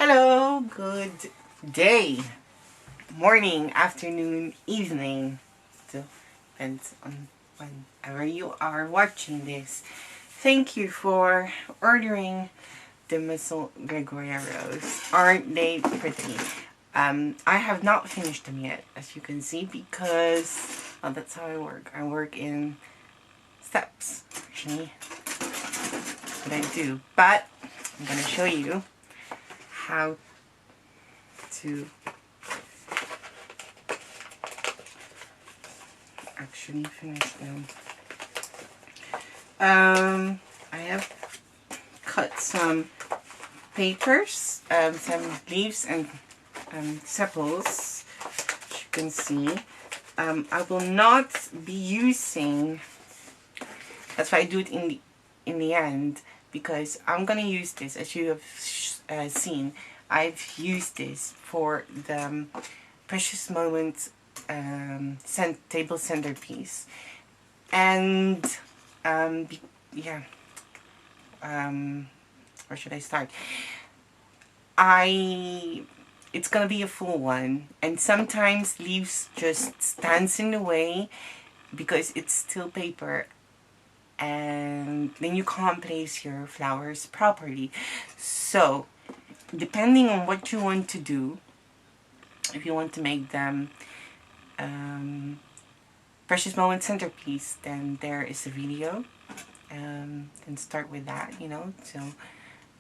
Hello, good day, morning, afternoon, evening. So depends on whenever you are watching this. Thank you for ordering the Maison Gregoria Rose. Aren't they pretty? I have not finished them yet, as you can see, because that's how I work. I work in steps, actually. That's what I do. But I'm gonna show you how to actually finish them. I have cut some papers, some leaves and sepals, as you can see. I will not be using, that's why I do it in the end, because I'm gonna use this, as you have seen. I've used this for the Precious Moments table centerpiece, and yeah, where should I start? It's gonna be a full one, and sometimes leaves just stands in the way because it's still paper, and then you can't place your flowers properly. So depending on what you want to do, if you want to make them Precious Moment centerpiece, then there is a video. Then start with that, so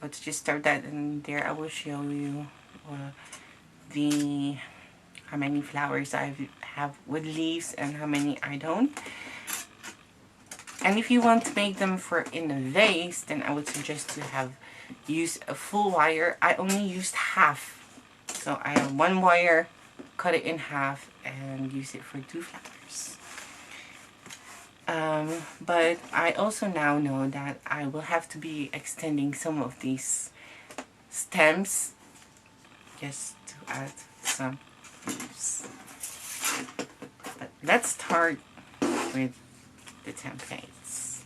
let's just start that, and there I will show you how many flowers I have with leaves and how many I don't. And if you want to make them for in a vase, then I would suggest to use a full wire. I only used half, so I have one wire, cut it in half, and use it for 2 flowers. But I also now know that I will have to be extending some of these stems just to add some leaves. But let's start with the templates,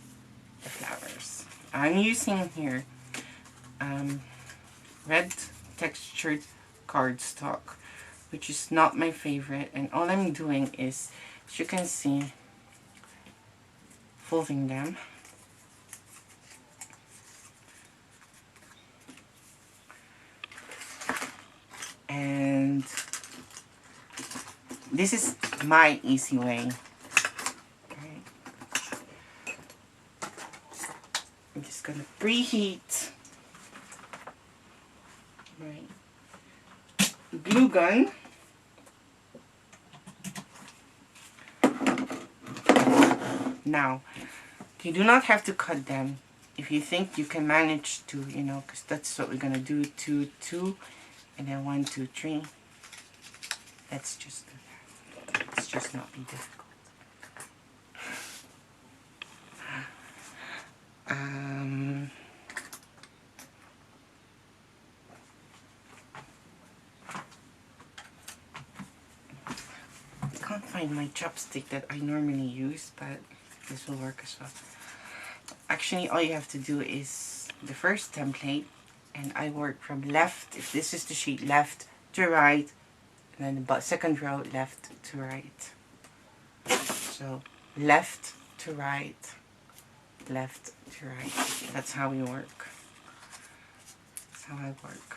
the flowers. I'm using here red textured cardstock, which is not my favorite, and all I'm doing is, as you can see, folding them. And this is my easy way. Okay. I'm just gonna preheat my glue gun. Now, you do not have to cut them if you think you can manage to, because that's what we're gonna do, 2, 2, and then 1, 2, 3. Let's just do that. Let's just not be difficult. I can't find my chopstick that I normally use, but this will work as well. Actually, all you have to do is the first template, and I work from left, if this is the sheet, left to right, and then the second row, left to right. So left to right, left to right. That's how we work. That's how I work.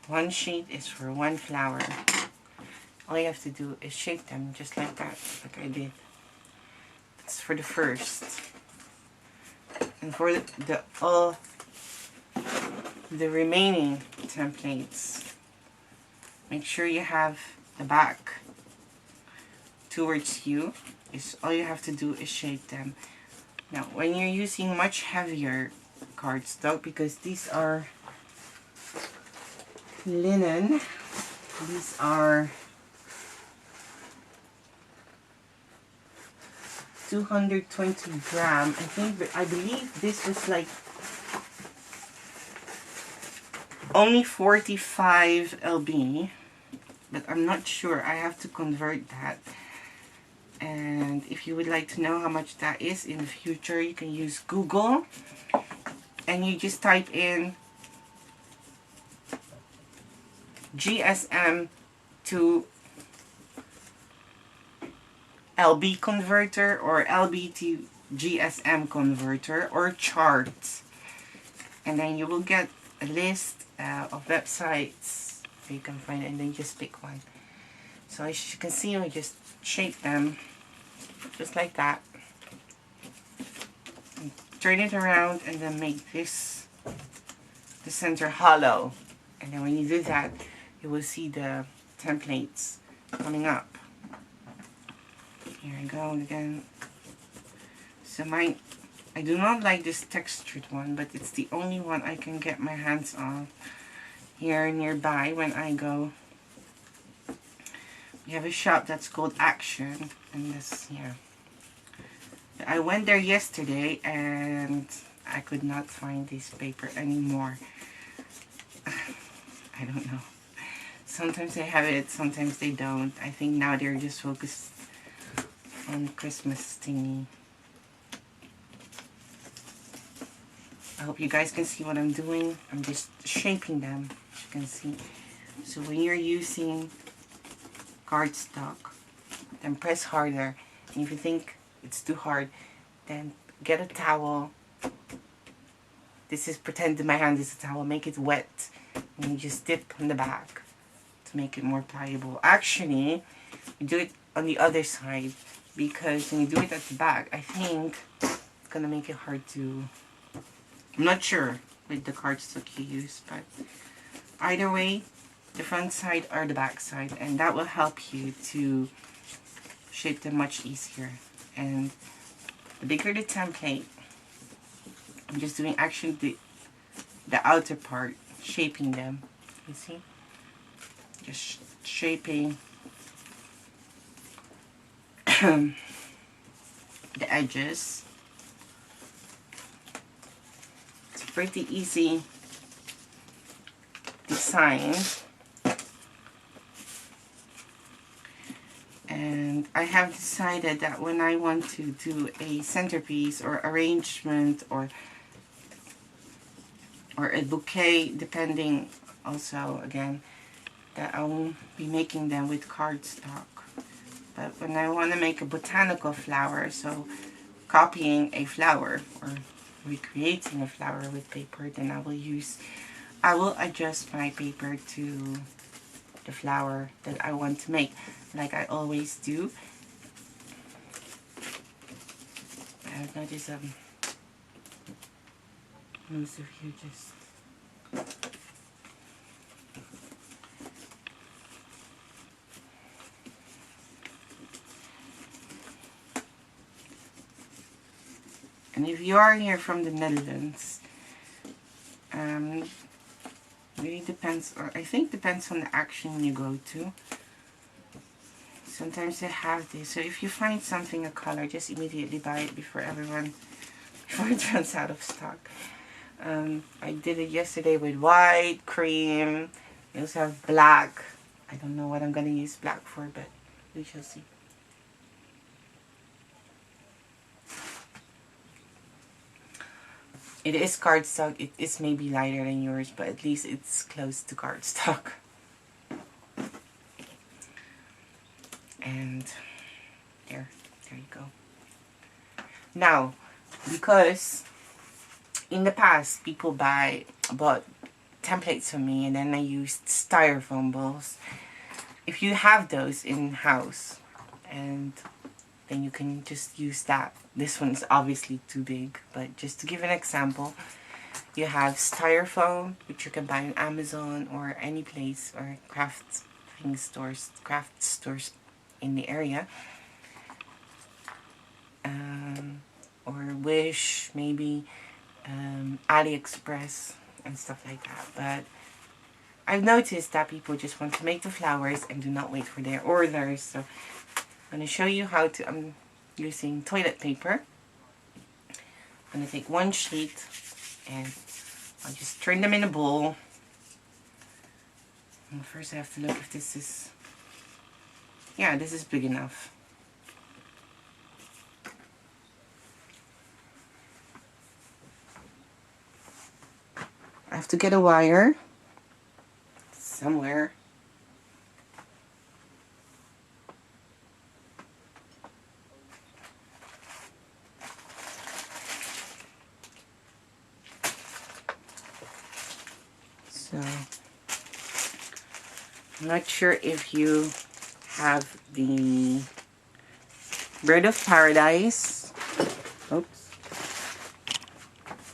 One sheet is for one flower. All you have to do is shape them just like that, like I did. That's for the first. And for the remaining templates, make sure you have the back towards you. All you have to do is shape them. Now, when you're using much heavier cardstock, because these are linen, these are 220 gram. I believe this was like only 45 lb, but I'm not sure. I have to convert that. And if you would like to know how much that is in the future, you can use Google, and you just type in GSM to LB converter, or LB to GSM converter, or charts. And then you will get a list of websites where you can find it, and then you just pick one. So as you can see, I just shape them just like that. And turn it around and then make this the center hollow. And then when you do that, you will see the templates coming up. Here I go again. So mine, I do not like this textured one, but it's the only one I can get my hands on here nearby when I go. We have a shop that's called Action, and this, yeah. I went there yesterday and I could not find this paper anymore. I don't know. Sometimes they have it, sometimes they don't. I think now they're just focused on Christmas thingy. I hope you guys can see what I'm doing. I'm just shaping them, as you can see. So when you're using cardstock, then press harder. And if you think it's too hard, then get a towel. This is, pretend that my hand is a towel. Make it wet. And you just dip on the back to make it more pliable. Actually, you do it on the other side, because when you do it at the back, I think it's gonna make it hard to... I'm not sure with the cardstock you use, but either way, the front side or the back side, and that will help you to shape them much easier. And the bigger the template, I'm just doing actually the outer part, shaping them. You see? Just shaping the edges. It's pretty easy design. And I have decided that when I want to do a centerpiece or arrangement or a bouquet, depending also again, that I won't be making them with cardstock. But when I want to make a botanical flower, so copying a flower or recreating a flower with paper, then I will adjust my paper to the flower that I want to make, like I always do. I've noticed most of you just and if you are here from the Netherlands, really depends, or I think depends on the Action you go to. Sometimes they have this, so if you find something, a color, just immediately buy it before it runs out of stock. I did it yesterday with white, cream. I also have black. I don't know what I'm going to use black for, but we shall see. It is cardstock. It is maybe lighter than yours, but at least it's close to cardstock. And there you go. Now, because in the past people bought templates from me, and then I used styrofoam balls. If you have those in house, and then you can just use that. This one is obviously too big, but just to give an example, you have styrofoam, which you can buy on Amazon or any place, or craft stores in the area, or Wish, maybe AliExpress and stuff like that. But I've noticed that people just want to make the flowers and do not wait for their orders. So I'm going to show you how to, I'm using toilet paper. I'm going to take one sheet and I'll just turn them in a bowl. And first I have to look if this is, yeah, this is big enough. I have to get a wire somewhere. So I'm not sure if you have the Bird of Paradise. Oops.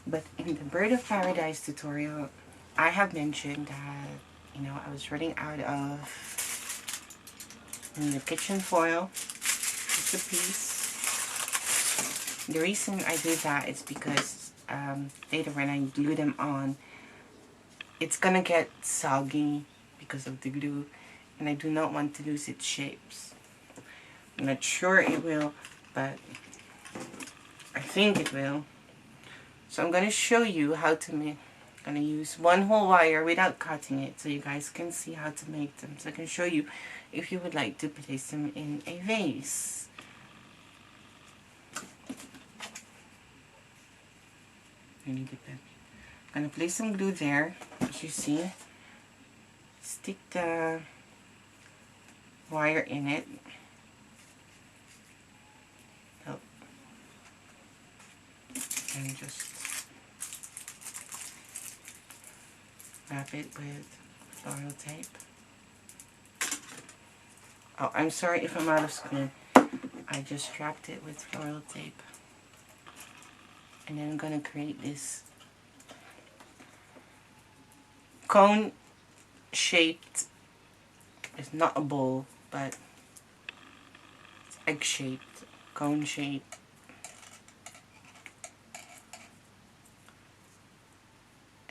But in the Bird of Paradise tutorial, I have mentioned that, you know, I was running out of the kitchen foil. Just a piece. The reason I did that is because later when I glue them on, it's gonna get soggy because of the glue, and I do not want to lose its shapes. I'm not sure it will, but I think it will. So I'm gonna show you how to make. I'm gonna use one whole wire without cutting it, so you guys can see how to make them. So I can show you if you would like to place them in a vase. I'm gonna place some glue there, as you see. Stick the wire in it. Oh. And just wrap it with floral tape. Oh, I'm sorry if I'm out of screen. I just wrapped it with floral tape. And then I'm gonna create this cone shaped. It's not a bowl, but it's egg shaped, cone shaped.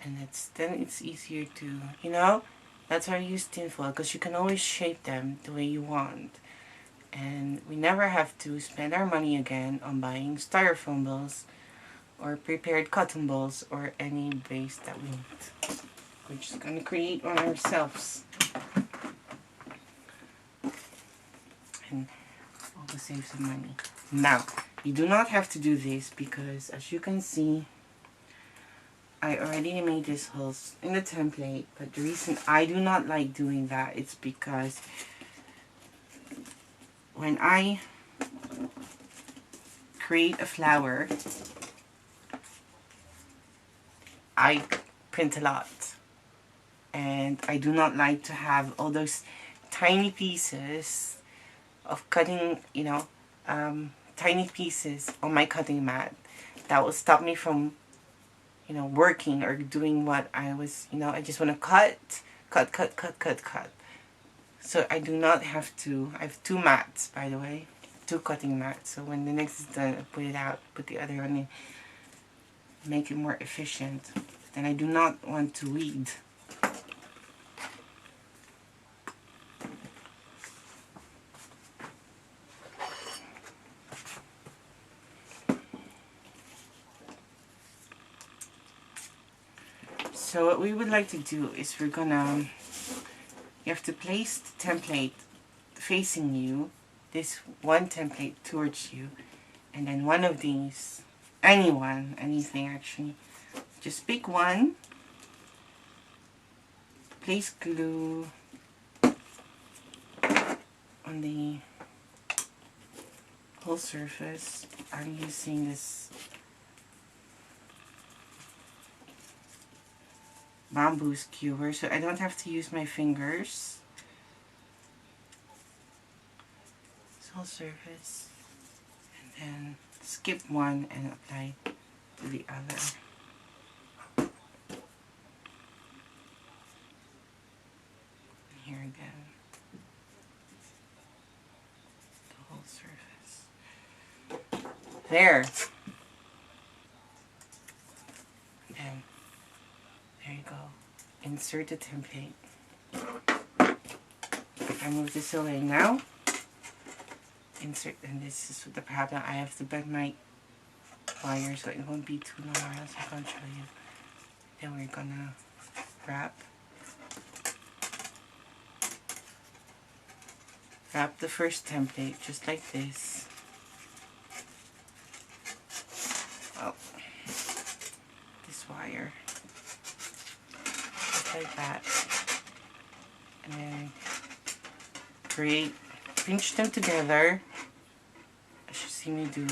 And then it's easier to, you know, that's why I use tinfoil, because you can always shape them the way you want. And we never have to spend our money again on buying styrofoam balls or prepared cotton balls or any base that we need. We're just going to create one ourselves. And also save some money. Now, you do not have to do this because, as you can see, I already made this holes in the template. But the reason I do not like doing that is because when I create a flower, I print a lot, and I do not like to have all those tiny pieces of cutting, you know, tiny pieces on my cutting mat that will stop me from, you know, working or doing what I was, you know, I just want to cut. So I do not have to. I have 2 mats, by the way, 2 cutting mats. So when the next is done, I put it out, put the other one in, make it more efficient. Then I do not want to weed. So what we would like to do is you have to place the template facing you, this one template towards you, and then one of these, anything actually. Just pick one, place glue on the whole surface. I'm using this bamboo skewer, so I don't have to use my fingers. This whole surface, and then skip one and apply to the other. And here again, the whole surface. There. And there you go. Insert the template. I move this away now. Insert, and this is the problem. I have to bend my wire so it won't be too long, or else I can't show you. Then we're gonna wrap the first template just like this. Oh, this wire, just like that, and then pinch them together, as you see me do,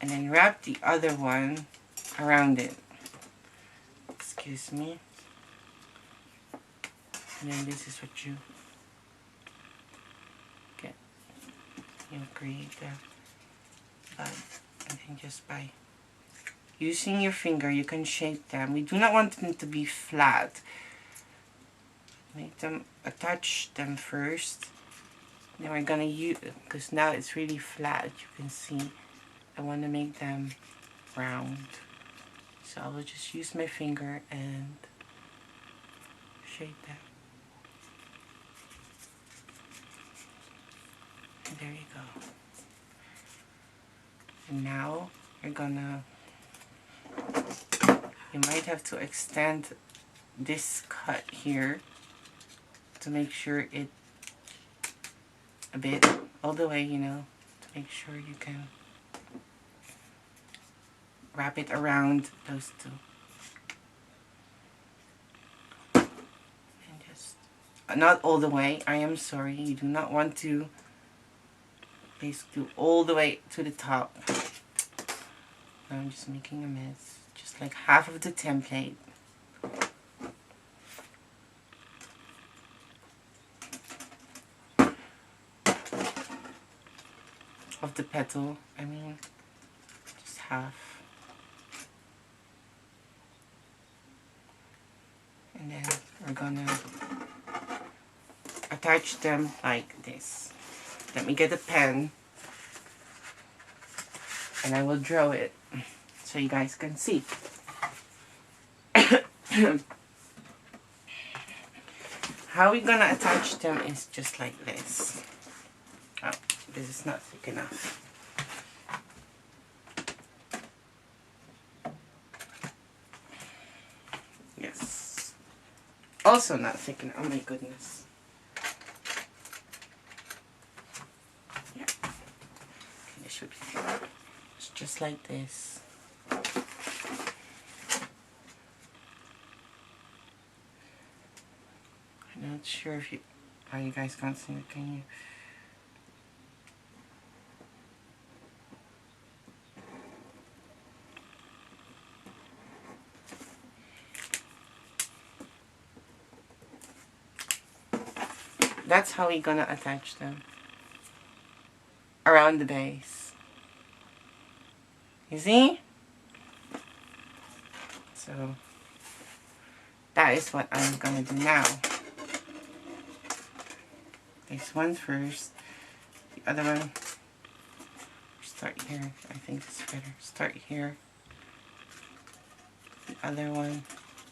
and then wrap the other one around it. Just excuse me. And then this is what you get. You create the bud, and then just by using your finger you can shape them. We do not want them to be flat. Make them, attach them first. Then we're gonna use, because now it's really flat, you can see. I want to make them round. So I will just use my finger and shape that. And there you go. And now you're gonna, you might have to extend this cut here to make sure it a bit all the way, you know, to make sure you can wrap it around those two. And just, not all the way, I am sorry, you do not want to basically all the way to the top. Now I'm just making a mess, just like half of the template. Of the petal, I mean, just half. And then we're gonna attach them like this. Let me get a pen and I will draw it so you guys can see. How we're gonna attach them is just like this. Oh, this is not thick enough. Yes. Also not thick enough. Oh my goodness. Yeah. Okay, this should be thick. It's just like this. I'm not sure if how you guys can't see it. Can you? That's how we're gonna attach them around the base. You see? So that is what I'm gonna do now. This one first, the other one, start here, I think it's better. Start here, the other one,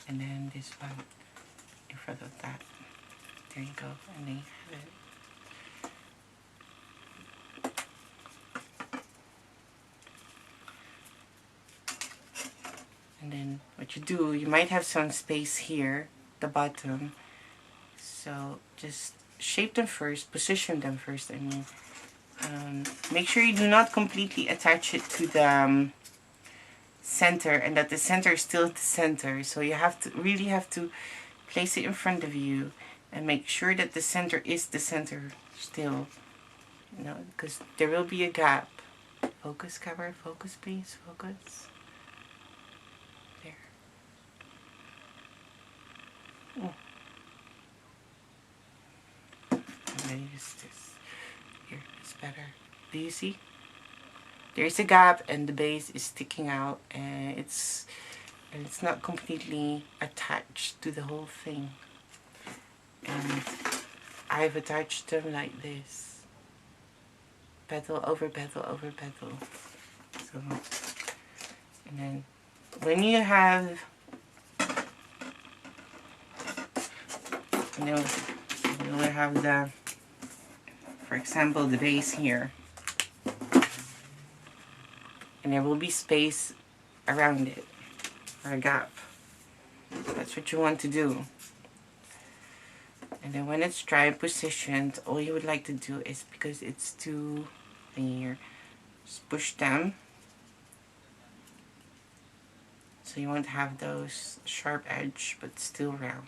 and then this one in front of that. There you go, and then you have it. And then what you do, you might have some space here, the bottom, so just shape them first, position them first, I mean. Make sure you do not completely attach it to the center, and that the center is still the center. So you have to really have to place it in front of you and make sure that the center is the center still. You know, because there will be a gap. Focus, camera, focus, please, focus. There. Oh. I'm gonna use this. Here, it's better. Do you see? There's a gap and the base is sticking out, and it's not completely attached to the whole thing. And I've attached them like this. Petal over petal over petal. So, and then when you have, you know, you will have the, for example, the base here. And there will be space around it, or a gap. That's what you want to do. And then when it's dry and positioned, all you would like to do is, because it's too here, just push them. So you want to have those sharp edge, but still round.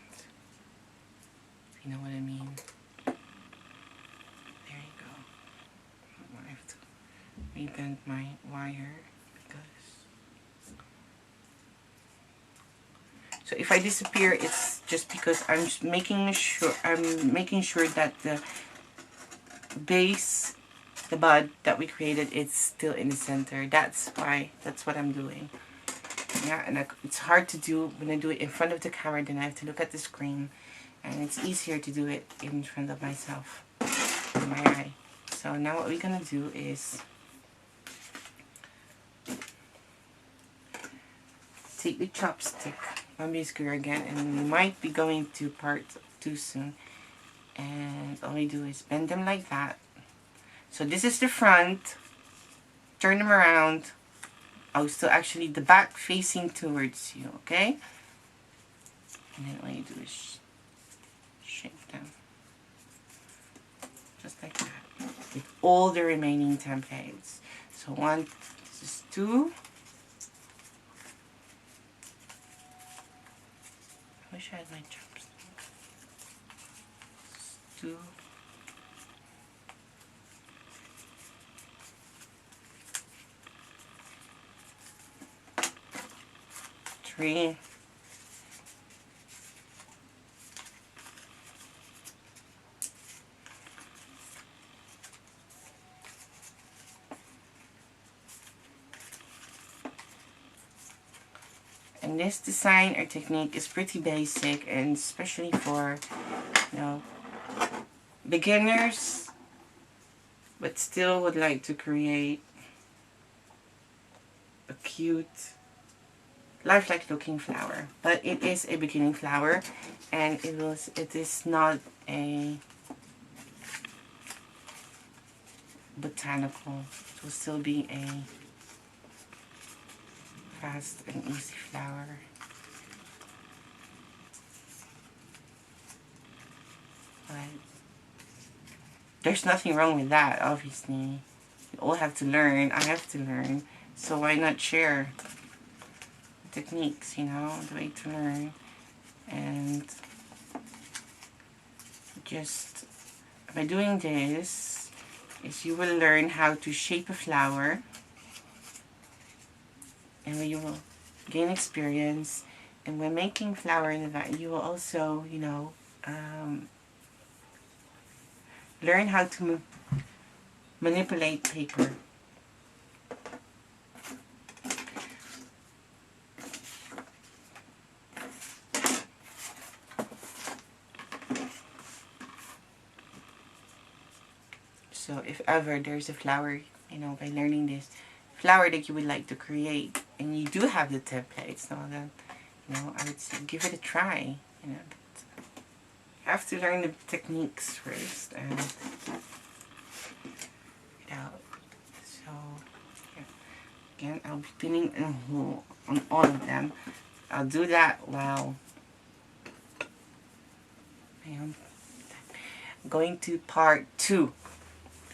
If you know what I mean. There you go. I have to rebend my wire. So if I disappear, it's just because I'm making sure that the base, the bud that we created, is still in the center. That's what I'm doing. Yeah, and it's hard to do when I do it in front of the camera. Then I have to look at the screen, and it's easier to do it in front of myself, in my eye. So now what we're gonna do is take the chopstick. Don't be scared again, and we might be going to part 2 soon. And all we do is bend them like that. So this is the front. Turn them around. Oh, so actually the back facing towards you, okay? And then all you do is shake them. Just like that. With all the remaining templates. So 1, this is 2. I wish I had my chopstick. 2. 3. And this design or technique is pretty basic, and especially for, beginners, but still would like to create a cute, lifelike looking flower. But it is a beginning flower, and it is not a botanical. It will still be a fast and easy flower. But there's nothing wrong with that, obviously. You all have to learn. I have to learn. So why not share techniques, the way to learn. And just by doing this, you will learn how to shape a flower, and you will gain experience. And when making flower in the vat, you will also, learn how to manipulate paper. So if ever there's a flower, by learning this flower that you would like to create, and you do have the templates, so then, I would say give it a try. You have to learn the techniques first, and so yeah. Again, I'll be pinning a hole on all of them. I'll do that while I'm going to part 2.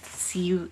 See you